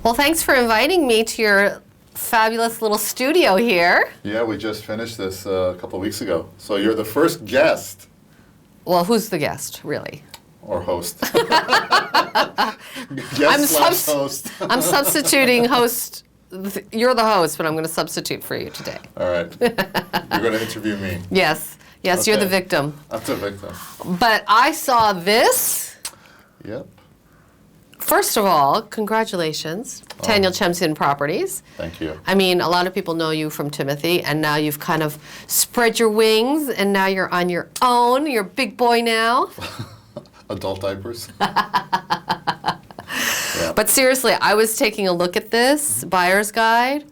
Well, thanks for inviting me to your fabulous little studio here. Yeah, we just finished this a couple of weeks ago. So you're the first guest. Well, who's the guest, really? Or host. Host. I'm substituting host. You're the host, but I'm going to substitute for you today. All right. You're going to interview me. Yes. Yes, okay. You're the victim. I'm the victim. But I saw this. Yep. First of all, congratulations, Taniel Chemsian Properties. Thank you. I mean, a lot of people know you from Timothy, and now you've kind of spread your wings, and now you're on your own. You're a big boy now. Adult diapers. Yeah. But seriously, I was taking a look at this buyer's guide.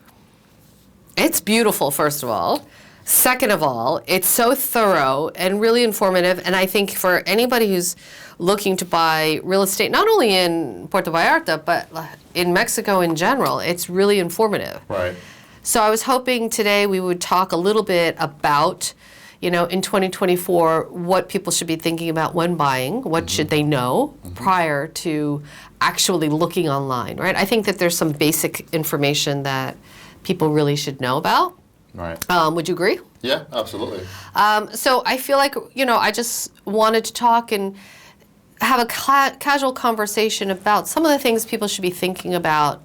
It's beautiful, first of all. Second of all, it's so thorough and really informative, and I think for anybody who's looking to buy real estate, not only in Puerto Vallarta, but in Mexico in general, it's really informative. Right. So I was hoping today we would talk a little bit about, in 2024, what people should be thinking about when buying, what should they know prior to actually looking online, right? I think that there's some basic information that people really should know about. Right. Would you agree? Yeah, absolutely. So I feel like, I just wanted to talk and have a casual conversation about some of the things people should be thinking about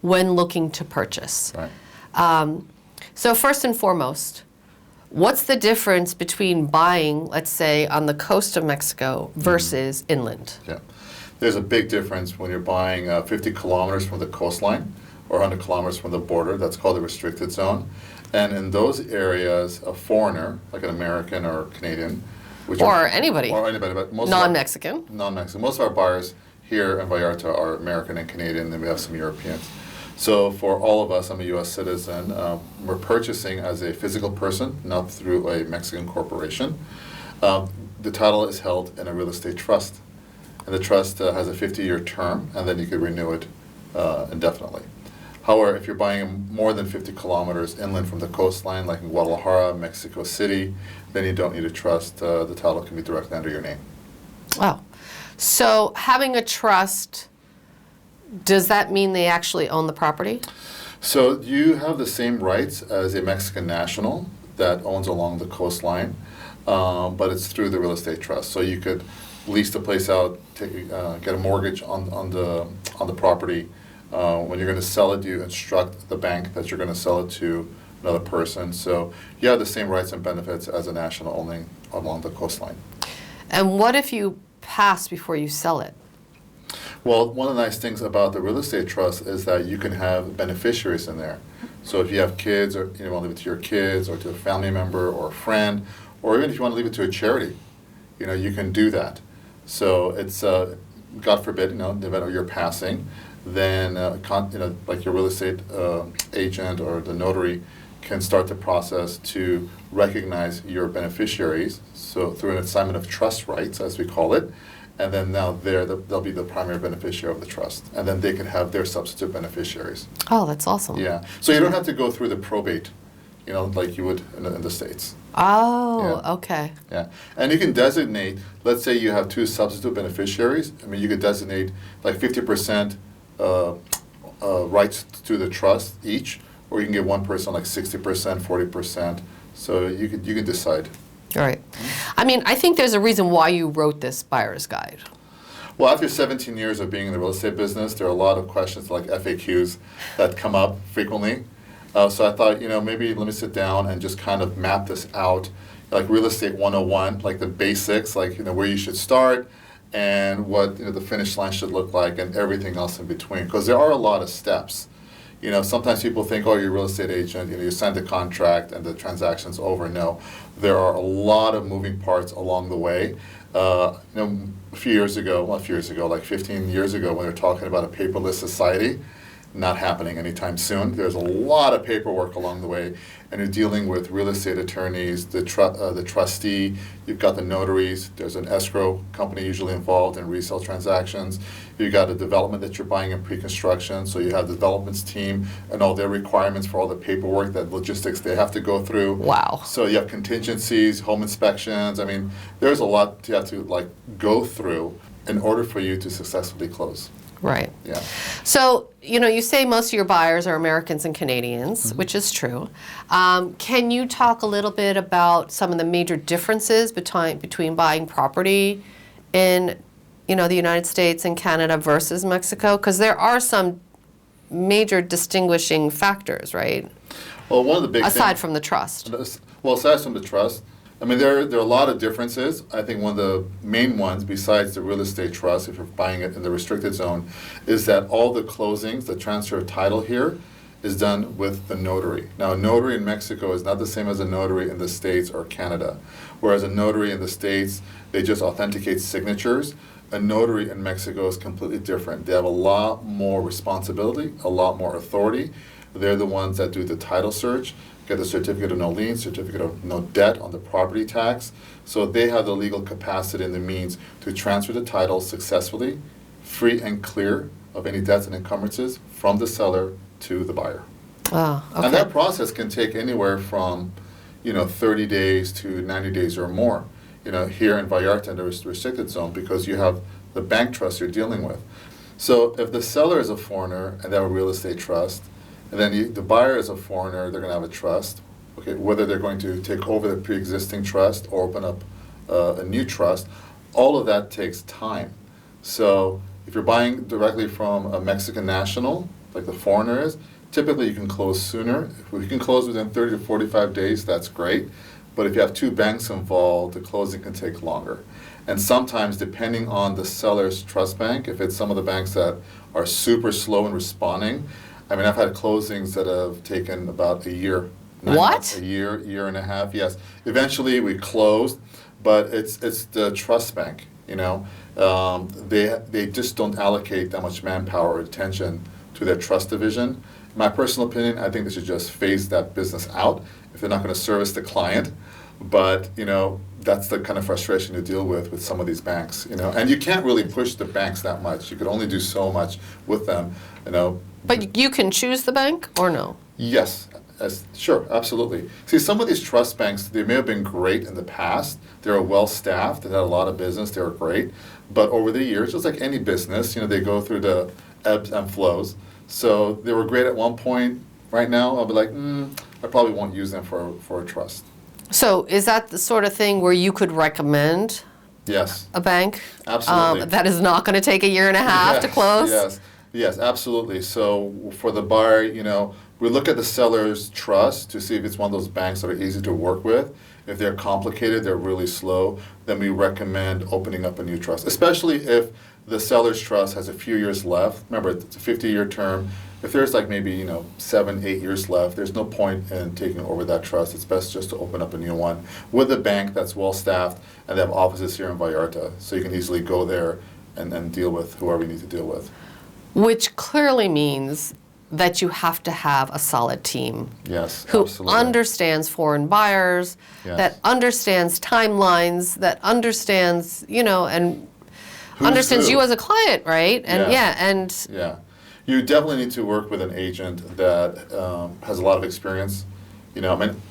when looking to purchase. Right. So first and foremost, what's the difference between buying, let's say, on the coast of Mexico versus inland? Yeah. There's a big difference when you're buying 50 kilometers from the coastline or 100 kilometers from the border. That's called the restricted zone. And in those areas, a foreigner, like an American or Canadian, anybody, but most non-Mexican. Non-Mexican. Most of our buyers here in Vallarta are American and Canadian, and we have some Europeans. So for all of us, I'm a U.S. citizen. We're purchasing as a physical person, not through a Mexican corporation. The title is held in a real estate trust, and the trust has a 50-year term, and then you could renew it indefinitely. However, if you're buying more than 50 kilometers inland from the coastline, like in Guadalajara, Mexico City, then you don't need a trust. The title can be directly under your name. Wow. So having a trust, does that mean they actually own the property? So you have the same rights as a Mexican national that owns along the coastline, but it's through the real estate trust. So you could lease the place out, get a mortgage on the property. When you're going to sell it, you instruct the bank that you're going to sell it to another person. So you have the same rights and benefits as a national owning along the coastline. And what if you pass before you sell it? Well, one of the nice things about the real estate trust is that you can have beneficiaries in there. So if you have kids, or you want to leave it to your kids, or to a family member, or a friend, or even if you want to leave it to a charity, you can do that. So it's, God forbid, in the event of your passing, then like your real estate agent or the notary can start the process to recognize your beneficiaries, so through an assignment of trust rights, as we call it, and then now they'll be the primary beneficiary of the trust, and then they can have their substitute beneficiaries. Oh, that's awesome. Yeah, so you don't have to go through the probate, like you would in the States. Oh, yeah. Okay. Yeah, and you can designate, let's say you have two substitute beneficiaries, you could designate like 50% rights to the trust each, or you can give one person like 60%, 40%. So you can decide. All right. I think there's a reason why you wrote this buyer's guide. Well, after 17 years of being in the real estate business, there are a lot of questions like FAQs that come up frequently. So I thought, maybe let me sit down and just kind of map this out, like real estate 101, like the basics, like where you should start, and what the finish line should look like, and everything else in between. Because there are a lot of steps. Sometimes people think, oh, you're a real estate agent, you signed the contract and the transaction's over. No, there are a lot of moving parts along the way. A few years ago, like 15 years ago, when they were talking about a paperless society, not happening anytime soon. There's a lot of paperwork along the way, and you're dealing with real estate attorneys, the trustee, you've got the notaries, there's an escrow company usually involved in resale transactions, you've got a development that you're buying in pre-construction, so you have the developments team and all their requirements for all the paperwork, that logistics they have to go through. Wow. So you have contingencies, home inspections, there's a lot you have to go through in order for you to successfully close. Right. Yeah. So, you say most of your buyers are Americans and Canadians, which is true. Can you talk a little bit about some of the major differences between buying property in, the United States and Canada versus Mexico? Because there are some major distinguishing factors, right? Well, one of the big Aside things, from the trust. well, aside from the trust, I mean, there are a lot of differences. I think one of the main ones, besides the real estate trust, if you're buying it in the restricted zone, is that all the closings, the transfer of title here, is done with the notary. Now, a notary in Mexico is not the same as a notary in the States or Canada. Whereas a notary in the States, they just authenticate signatures. A notary in Mexico is completely different. They have a lot more responsibility, a lot more authority. They're the ones that do the title search, get the certificate of no lien, certificate of no debt on the property tax. So they have the legal capacity and the means to transfer the title successfully, free and clear of any debts and encumbrances from the seller to the buyer. Oh, okay. And that process can take anywhere from, 30 days to 90 days or more, here in Vallarta in the restricted zone, because you have the bank trust you're dealing with. So if the seller is a foreigner and they have a real estate trust, and then the buyer is a foreigner, they're going to have a trust. Okay, whether they're going to take over the pre-existing trust or open up a new trust, all of that takes time. So if you're buying directly from a Mexican national, like the foreigner is, typically you can close sooner. If you can close within 30 to 45 days, that's great. But if you have two banks involved, the closing can take longer. And sometimes, depending on the seller's trust bank, if it's some of the banks that are super slow in responding, I mean, I've had closings that have taken about a year. What? A year and a half, yes. Eventually, we closed, but it's the trust bank, They just don't allocate that much manpower or attention to their trust division. In my personal opinion, I think they should just phase that business out if they're not going to service the client. But, that's the kind of frustration you deal with some of these banks, And you can't really push the banks that much. You could only do so much with them, But you can choose the bank or no? Yes, sure, absolutely. See, some of these trust banks, they may have been great in the past. They were well-staffed, they had a lot of business, they were great. But over the years, just like any business, they go through the ebbs and flows. So they were great at one point. Right now, I'll be like, I probably won't use them for a trust. So is that the sort of thing where you could recommend Yes, a bank? absolutely. That is not going to take a year and a half to close? Yes, absolutely. So for the buyer, we look at the seller's trust to see if it's one of those banks that are easy to work with. If they're complicated, they're really slow, then we recommend opening up a new trust, especially if the seller's trust has a few years left. Remember, it's a 50-year term. If there's like maybe 7, 8 years left, there's no point in taking over that trust. It's best just to open up a new one with a bank that's well-staffed, and they have offices here in Vallarta, so you can easily go there and deal with whoever you need to deal with. Which clearly means that you have to have a solid team. Yes, who absolutely. understands foreign buyers, Yes. that understands timelines, that understands, and Who's understands who. you as a client, right? And Yeah. You definitely need to work with an agent that has a lot of experience.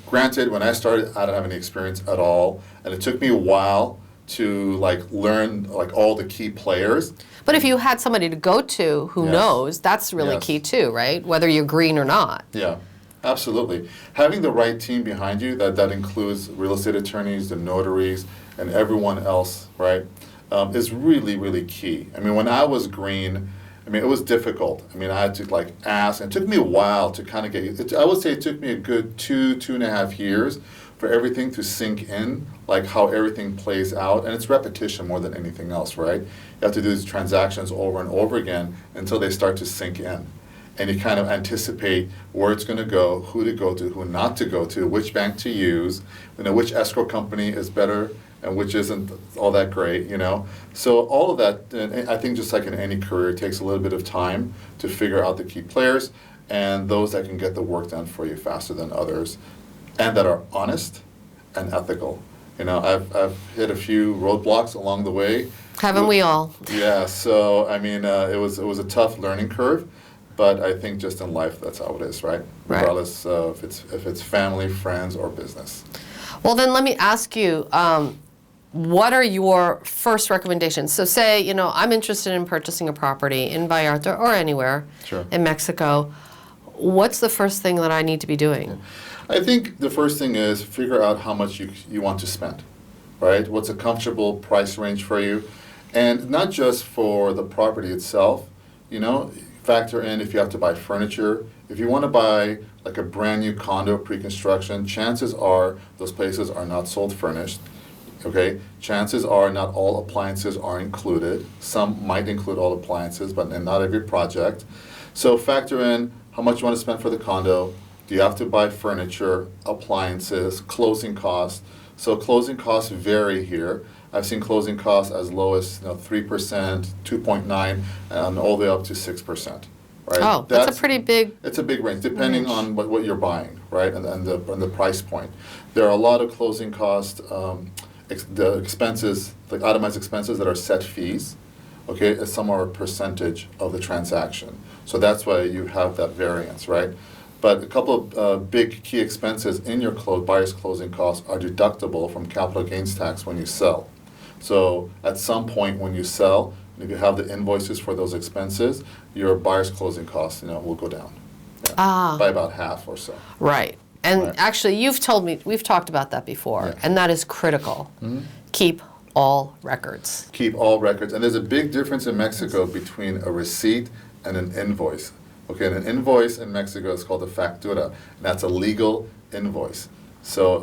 Granted, when I started, I didn't have any experience at all, and it took me a while to learn all the key players. But if you had somebody to go to who Yes. knows, that's really Yes. key too, right? Whether you're green or not. Yeah, absolutely. Having the right team behind you, that includes real estate attorneys, the notaries, and everyone else, right, is really, really key. I mean, when I was green, it was difficult. I had to ask, and it took me a while to kind of get it. I would say it took me a good 2.5 years for everything to sink in, how everything plays out, and it's repetition more than anything else, right? You have to do these transactions over and over again until they start to sink in. And you kind of anticipate where it's going to go, who to go to, who not to go to, which bank to use, which escrow company is better and which isn't all that great, So all of that, and I think just like in any career, it takes a little bit of time to figure out the key players and those that can get the work done for you faster than others and that are honest and ethical. I've hit a few roadblocks along the way. Haven't we all? Yeah, so it was a tough learning curve, but I think just in life that's how it is, right? Right. Regardless of if it's family, friends, or business. Well, then let me ask you, what are your first recommendations? So say, I'm interested in purchasing a property in Vallarta or anywhere Sure. in Mexico. What's the first thing that I need to be doing? I think the first thing is figure out how much you want to spend, right? What's a comfortable price range for you? And not just for the property itself, factor in if you have to buy furniture. If you want to buy like a brand new condo pre-construction, chances are those places are not sold furnished. Okay, chances are not all appliances are included. Some might include all appliances, but not every project. So factor in how much you want to spend for the condo. Do you have to buy furniture, appliances, closing costs? So closing costs vary here. I've seen closing costs as low as 3%, 2.9, and all the way up to 6%. Right? Oh, that's a pretty big. It's a big range, depending on what you're buying, right, and the price point. There are a lot of closing costs. The expenses, like itemized expenses that are set fees, okay, some are a percentage of the transaction. So that's why you have that variance, right? But a couple of big key expenses in your buyer's closing costs are deductible from capital gains tax when you sell. So at some point when you sell, if you have the invoices for those expenses, your buyer's closing costs, will go down by about half or so. Right. And Right. actually, you've told me, we've talked about that before, Yeah. and that is critical. Keep all records. Keep all records. And there's a big difference in Mexico between a receipt and an invoice. Okay, and an invoice in Mexico is called a factura, and that's a legal invoice. So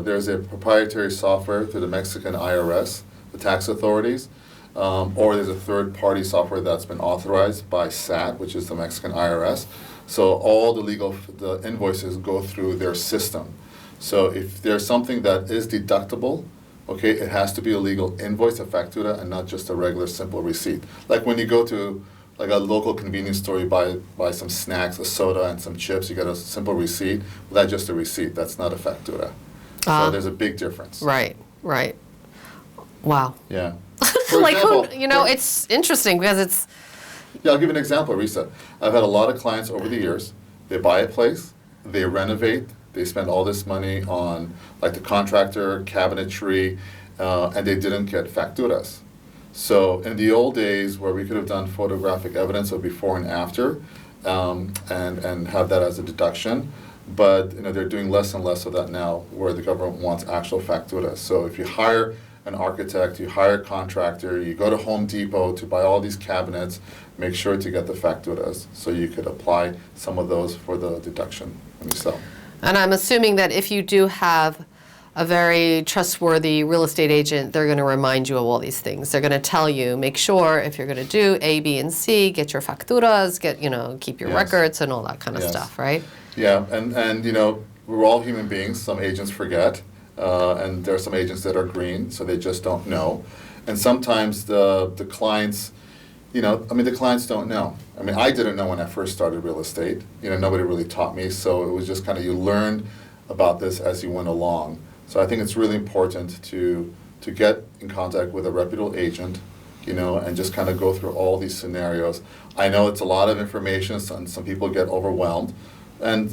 there's a proprietary software through the Mexican IRS, the tax authorities, or there's a third-party software that's been authorized by SAT, which is the Mexican IRS. So all the invoices go through their system. So if there's something that is deductible, okay, it has to be a legal invoice, a factura, and not just a regular simple receipt. Like when you go to like a local convenience store, you buy some snacks, a soda, and some chips, you get a simple receipt. Well, that's just a receipt. That's not a factura. So there's a big difference. Right. Wow. Yeah. Like, example, it's interesting because it's. Yeah, I'll give you an example, Risa. I've had a lot of clients over the years. They buy a place, they renovate, they spend all this money on like the contractor, cabinetry, and they didn't get facturas. So in the old days where we could have done photographic evidence of before and after, and have that as a deduction, but they're doing less and less of that now where the government wants actual facturas. So if you hire an architect, you hire a contractor, you go to Home Depot to buy all these cabinets, make sure to get the facturas so you could apply some of those for the deduction when you sell. And I'm assuming that if you do have a very trustworthy real estate agent, they're going to remind you of all these things. They're going to tell you, make sure if you're going to do A, B, and C, get your facturas, keep your Yes. records and all that kind of Yes. stuff, right? Yeah, and we're all human beings. Some agents forget, and there are some agents that are green, so they just don't know. And sometimes the clients, the clients don't know. I didn't know when I first started real estate. Nobody really taught me, so it was just kind of you learned about this as you went along. So I think it's really important to get in contact with a reputable agent, and just kind of go through all these scenarios. I know it's a lot of information, and some people get overwhelmed, and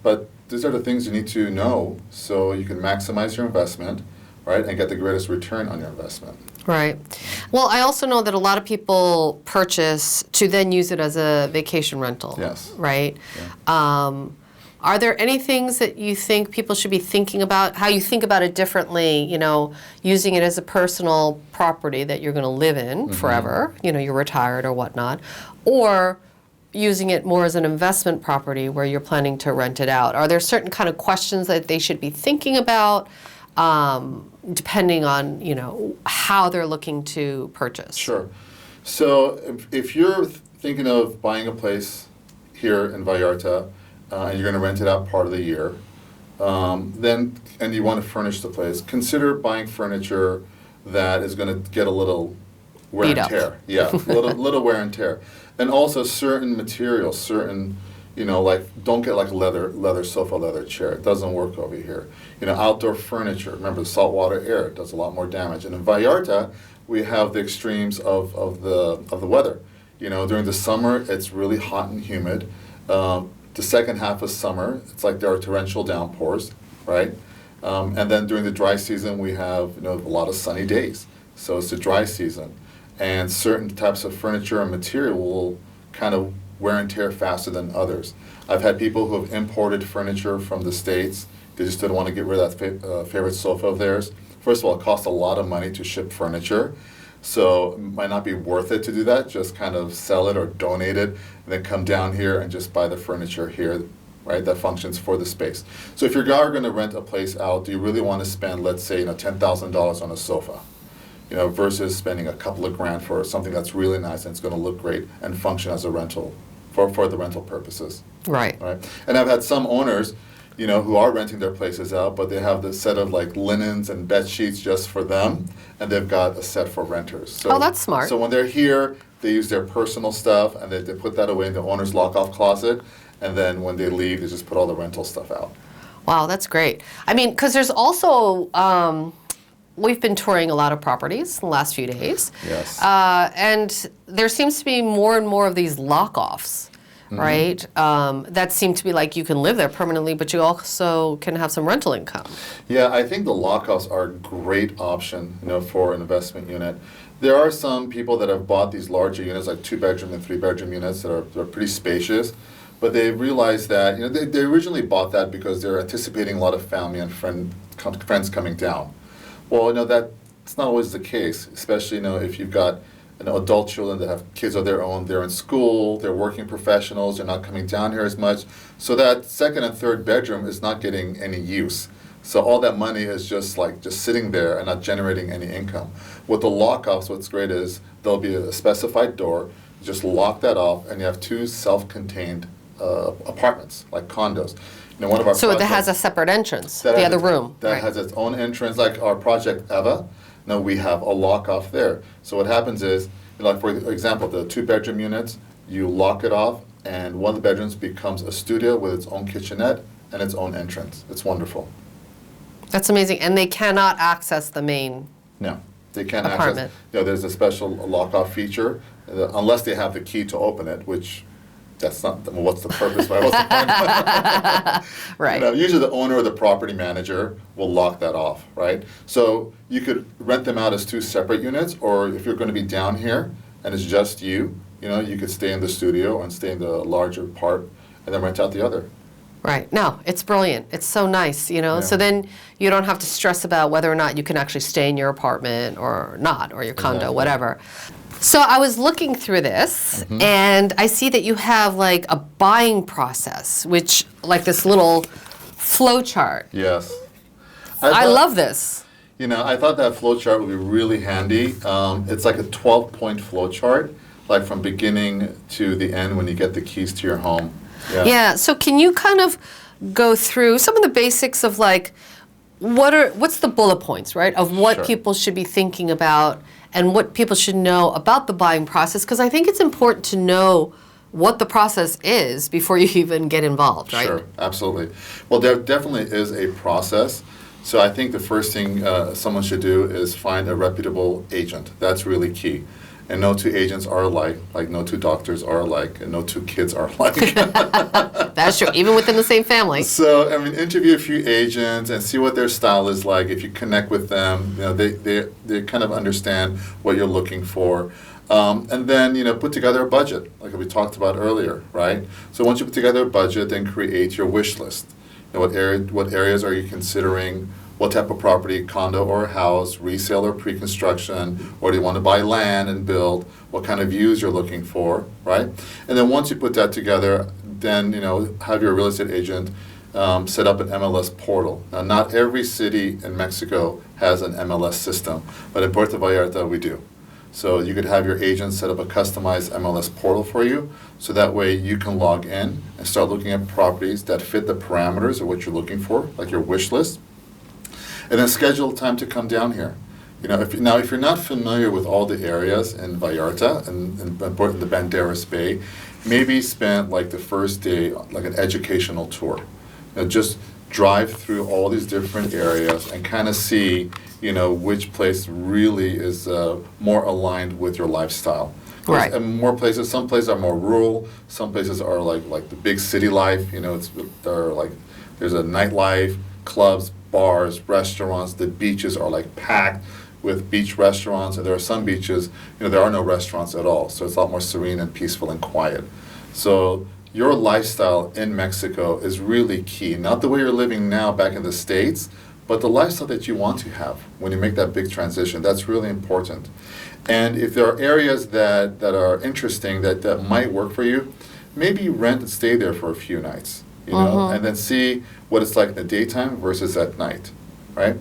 but these are the things you need to know so you can maximize your investment, right, and get the greatest return on your investment. Right. Well, I also know that a lot of people purchase to then use it as a vacation rental. Yes. Right? Yeah. Are there any things that you think people should be thinking about, how you think about it differently, using it as a personal property that you're going to live in forever, you're retired or whatnot, or using it more as an investment property where you're planning to rent it out? Are there certain kind of questions that they should be thinking about, depending on, how they're looking to purchase? Sure. So if you're thinking of buying a place here in Vallarta, and you're going to rent it out part of the year, and you want to furnish the place, consider buying furniture that is going to get a little wear Beat and up. tear. Yeah, little wear and tear. And also certain materials, don't get like leather sofa, leather chair. It doesn't work over here. Outdoor furniture. Remember the saltwater air, it does a lot more damage. And in Vallarta, we have the extremes of the weather. During the summer, it's really hot and humid. The second half of summer, it's like there are torrential downpours, right? And then during the dry season, we have a lot of sunny days. So it's the dry season. And certain types of furniture and material will kind of wear and tear faster than others. I've had people who have imported furniture from the States. They just didn't want to get rid of that favorite sofa of theirs. First of all, it costs a lot of money to ship furniture. So it might not be worth it to do that. Just kind of sell it or donate it, and then come down here and just buy the furniture here, right? That functions for the space. So if you're going to rent a place out, do you really want to spend, let's say, $10,000 on a sofa? Versus spending a couple of grand for something that's really nice and it's going to look great and function as a rental for the rental purposes. Right. Right. And I've had some owners, who are renting their places out, but they have this set of like linens and bed sheets just for them, and they've got a set for renters. So, oh, that's smart. So when they're here, they use their personal stuff and they put that away in the owner's lock-off closet, and then when they leave, they just put all the rental stuff out. Wow, that's great. I mean, because there's also we've been touring a lot of properties in the last few days. Yes. And there seems to be more and more of these lock-offs, right? That seem to be like you can live there permanently, but you also can have some rental income. Yeah, I think the lock-offs are a great option, for an investment unit. There are some people that have bought these larger units, like 2-bedroom and 3-bedroom units that are pretty spacious, but they realize that, they originally bought that because they're anticipating a lot of family and friends coming down. Well, that's not always the case, especially, if you've got adult children that have kids of their own. They're in school, they're working professionals, they're not coming down here as much. So that second and third bedroom is not getting any use. So all that money is just sitting there and not generating any income. With the lock-offs, what's great is there'll be a specified door, you just lock that off, and you have 2 self-contained apartments, like condos. One of our So it projects has a separate entrance, the other room. That right. has its own entrance, like our project Eva. Now we have a lock off there. So what happens is, like for example, the 2-bedroom units, you lock it off, and one of the bedrooms becomes a studio with its own kitchenette and its own entrance. It's wonderful. That's amazing. And they cannot access the main No, they can't apartment. access. There's a special lock off feature, unless they have the key to open it, which. That's not, what's the purpose? What's the point? Right. Usually the owner or the property manager will lock that off, right? So you could rent them out as 2 separate units, or if you're going to be down here and it's just you, you could stay in the studio and stay in the larger part and then rent out the other. Right. No, it's brilliant. It's so nice, Yeah. So then you don't have to stress about whether or not you can actually stay in your apartment or not, or your condo, Exactly. whatever. So I was looking through this, and I see that you have like a buying process, which like this little flow chart. Yes. I love this. I thought that flow chart would be really handy. It's like a 12-point flow chart, like from beginning to the end when you get the keys to your home. Yeah. So can you kind of go through some of the basics of like what's the bullet points, right, of what Sure. people should be thinking about and what people should know about the buying process? Because I think it's important to know what the process is before you even get involved, right? Sure, absolutely. Well, there definitely is a process. So I think the first thing someone should do is find a reputable agent. That's really key. And no 2 agents are alike, like no 2 doctors are alike, and no 2 kids are alike. That's true, even within the same family. So, interview a few agents and see what their style is like. If you connect with them, they kind of understand what you're looking for. And then, put together a budget, like we talked about earlier, right? So once you put together a budget, then create your wish list. What areas are you considering? What type of property, condo or house, resale or pre-construction, or do you want to buy land and build? What kind of views you're looking for, right? And then once you put that together, then have your real estate agent set up an MLS portal. Now, not every city in Mexico has an MLS system, but in Puerto Vallarta we do. So you could have your agent set up a customized MLS portal for you, so that way you can log in and start looking at properties that fit the parameters of what you're looking for, like your wish list. And then schedule time to come down here. If you're not familiar with all the areas in Vallarta and in the Banderas Bay, maybe spend like the first day like an educational tour. Just drive through all these different areas and kind of see, which place really is more aligned with your lifestyle. Right. And more places, some places are more rural, some places are like the big city life. There's a nightlife. clubs, bars, restaurants. The beaches are like packed with beach restaurants, and there are some beaches, there are no restaurants at all. So it's a lot more serene and peaceful and quiet. So your lifestyle in Mexico is really key. Not the way you're living now back in the States, but the lifestyle that you want to have when you make that big transition. That's really important. And if there are areas that are interesting that might work for you, maybe rent and stay there for a few nights, and then see what it's like in the daytime versus at night, right?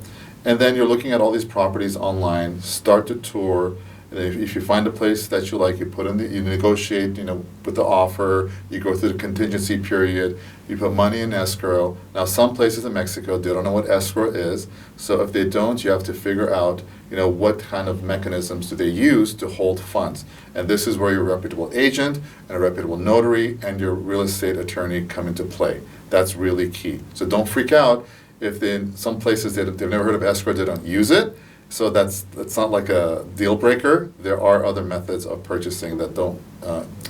And then you're looking at all these properties online, start to tour. And if you find a place that you like, you negotiate, with the offer, you go through the contingency period, you put money in escrow. Now, some places in Mexico, they don't know what escrow is. So if they don't, you have to figure out, what kind of mechanisms do they use to hold funds. And this is where your reputable agent and a reputable notary and your real estate attorney come into play. That's really key. So don't freak out if in some places they've never heard of escrow, they don't use it. So that's not like a deal breaker. There are other methods of purchasing that don't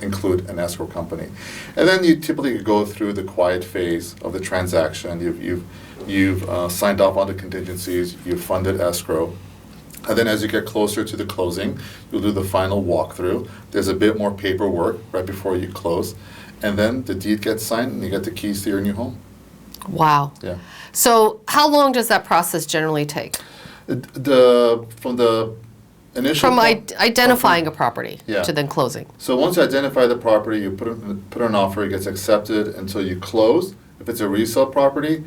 include an escrow company. And then you typically go through the quiet phase of the transaction. You've signed off on the contingencies, you've funded escrow. And then as you get closer to the closing, you'll do the final walkthrough. There's a bit more paperwork right before you close. And then the deed gets signed and you get the keys to your new home. Wow. Yeah. So how long does that process generally take? From the initial identifying a property to then closing. So once you identify the property, you put in an offer, it gets accepted until you close. If it's a resale property,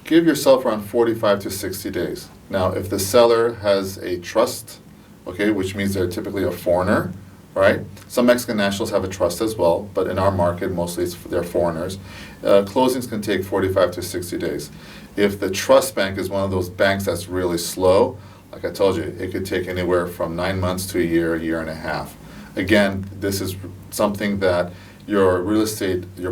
give yourself around 45 to 60 days. Now, if the seller has a trust, which means they're typically a foreigner, right? Some Mexican nationals have a trust as well, but in our market, mostly they're foreigners. Closings can take 45 to 60 days. If the trust bank is one of those banks that's really slow, like I told you, it could take anywhere from 9 months to a year and a half. Again, this is something that your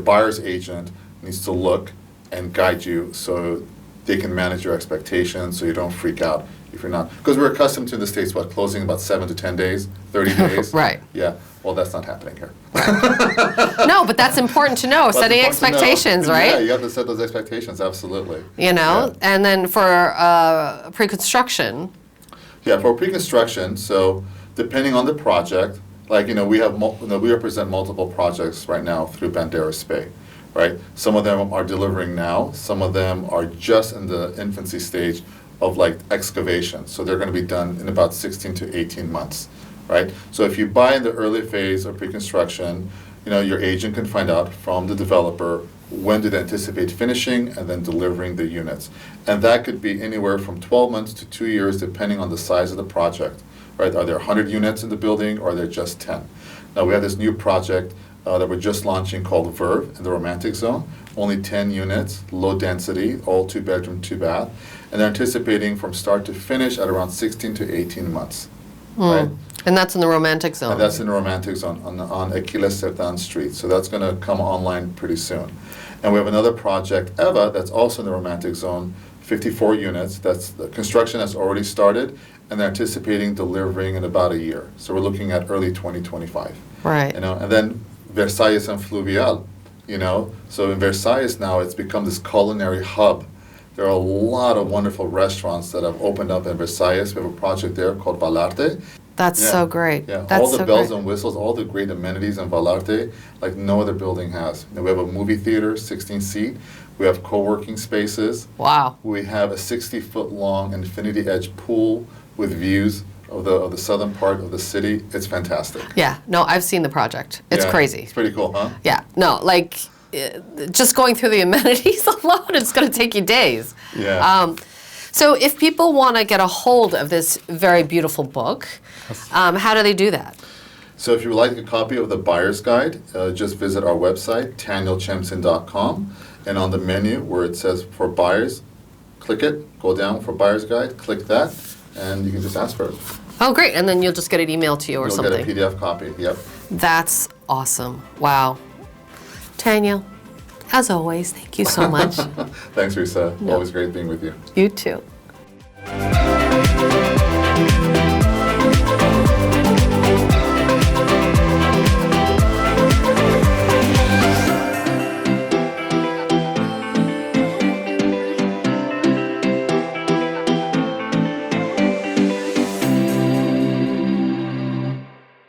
buyer's agent needs to look and guide you so they can manage your expectations so you don't freak out if you're not. Because we're accustomed to in the States, closing about 7 to 10 days, 30 days. Right. Yeah. Well, that's not happening here. No, but that's important to know, setting expectations, right? Yeah, you have to set those expectations, absolutely. And then for pre-construction. Yeah, for pre-construction, so depending on the project, we represent multiple projects right now through Banderas Bay, right? Some of them are delivering now, some of them are just in the infancy stage of excavation. So they're going to be done in about 16 to 18 months. Right? So if you buy in the early phase of pre-construction, your agent can find out from the developer when do they anticipate finishing and then delivering the units. And that could be anywhere from 12 months to 2 years depending on the size of the project. Right? Are there 100 units in the building or are there just 10? Now we have this new project that we're just launching called Verve in the Romantic Zone. Only 10 units, low density, all 2-bedroom, 2-bath. And they're anticipating from start to finish at around 16 to 18 months. Right? And that's in the Romantic Zone. And that's in the Romantic Zone on Aquiles Sertan Street. So that's going to come online pretty soon. And we have another project, Eva, that's also in the Romantic Zone, 54 units. That's the construction has already started, and they're anticipating delivering in about a year. So we're looking at early 2025. Right. And then Versailles and Fluvial, So in Versailles now, it's become this culinary hub. There are a lot of wonderful restaurants that have opened up in Versailles. We have a project there called Vallarta. That's so great. Yeah, That's all the so bells great. and whistles, all the great amenities in Vallarta, like no other building has. We have a movie theater, 16-seat. We have co-working spaces. Wow. We have a 60-foot long infinity edge pool with views of the southern part of the city. It's fantastic. Yeah. No, I've seen the project. It's crazy. It's pretty cool, huh? Yeah. No, just going through the amenities alone, it's going to take you days. Yeah. So if people want to get a hold of this very beautiful book, how do they do that? So if you would like a copy of the buyer's guide, just visit our website, TanielChemsian.com, and on the menu where it says for buyers, click it, go down for buyer's guide, click that, and you can just ask for it. Oh, great. And then you'll just get it emailed to you or something. You'll get a PDF copy, yep. That's awesome. Wow. Taniel, as always, thank you so much. Thanks, Risa. Always great being with you. You too.